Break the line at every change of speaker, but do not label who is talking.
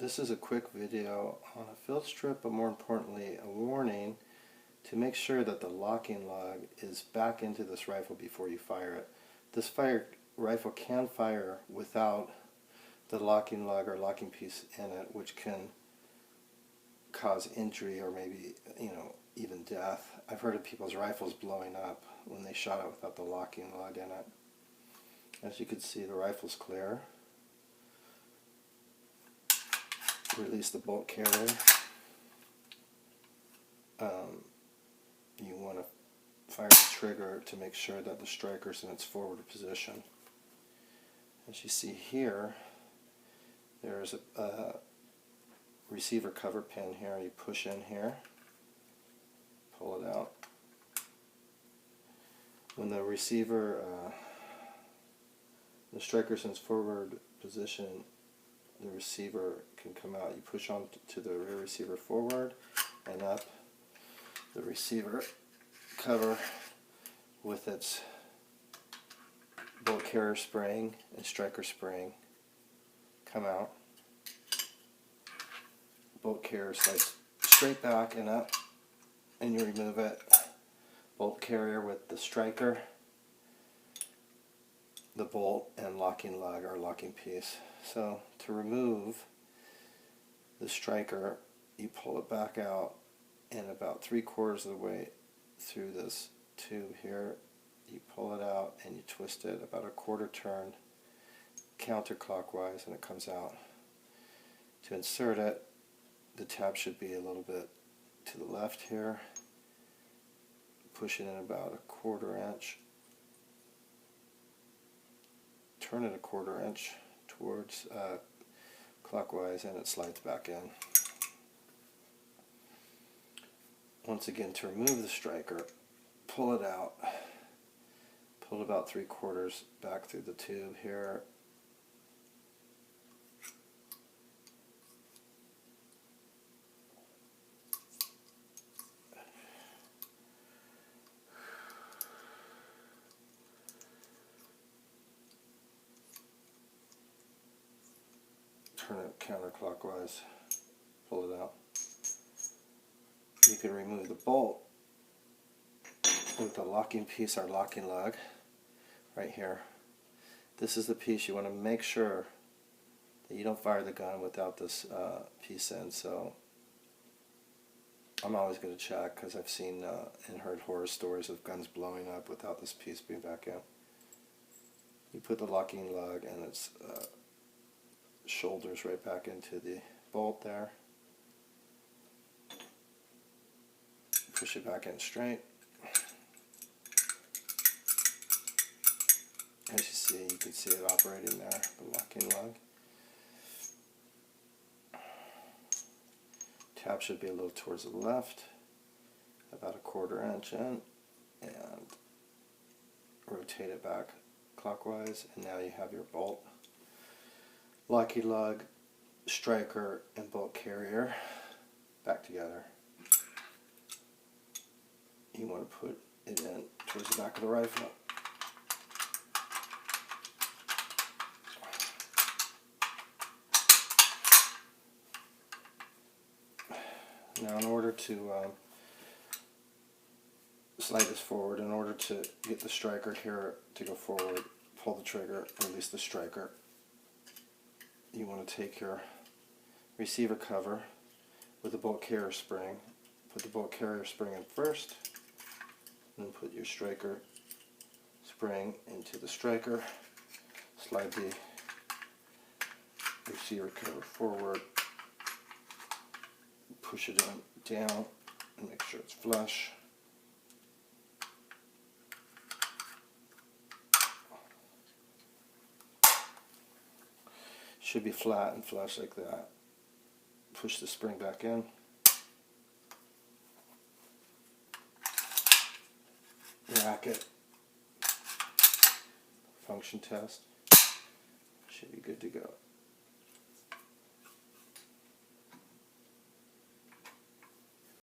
This is a quick video on a field strip, but more importantly a warning to make sure that the locking lug is back into this rifle before you fire it. This rifle can fire without the locking lug or locking piece in it, which can cause injury or maybe, even death. I've heard of people's rifles blowing up when they shot it without the locking lug in it. As you can see, the rifle's clear. Release the bolt carrier. You want to fire the trigger to make sure that the striker's in its forward position. As you see here, there's a receiver cover pin here. You push in here, pull it out. When the receiver, the striker's in its forward position, the receiver can come out. You push on to the rear receiver forward and up. The receiver cover with its bolt carrier spring and striker spring come out. Bolt carrier slides straight back and up, and you remove it. Bolt carrier with the striker, the bolt, and locking lug or locking piece. So to remove the striker, you pull it back out, and about 3/4 of the way through this tube here, you pull it out and you twist it about a quarter turn counterclockwise, and it comes out. To insert it, the tab should be a little bit to the left here. Push it in about a 1/4 inch. Turn it a 1/4 inch towards clockwise, and it slides back in. Once again, to remove the striker, pull it out. Pull it about 3/4 back through the tube here. Turn it counterclockwise, pull it out. You can remove the bolt with the locking piece or locking lug right here. This is the piece you want to make sure that you don't fire the gun without this piece in. So I'm always going to check, because I've seen and heard horror stories of guns blowing up without this piece being back in. You put the locking lug and its shoulders right back into the bolt there. Push it back in straight. As you see, you can see it operating there, the locking lug. Tab should be a little towards the left, about a 1/4 inch in, and rotate it back clockwise, and now you have your bolt, locking lug, striker, and bolt carrier back together. You want to put it in towards the back of the rifle. Now, in order to slide this forward, in order to get the striker here to go forward, pull the trigger, release the striker. You want to take your receiver cover with the bolt carrier spring, put the bolt carrier spring in first, and put your striker spring into the striker. Slide the receiver cover forward, push it in down, and make sure it's flush. Should be flat and flush like that. Push the spring back in. Rack it. Function test. Should be good to go.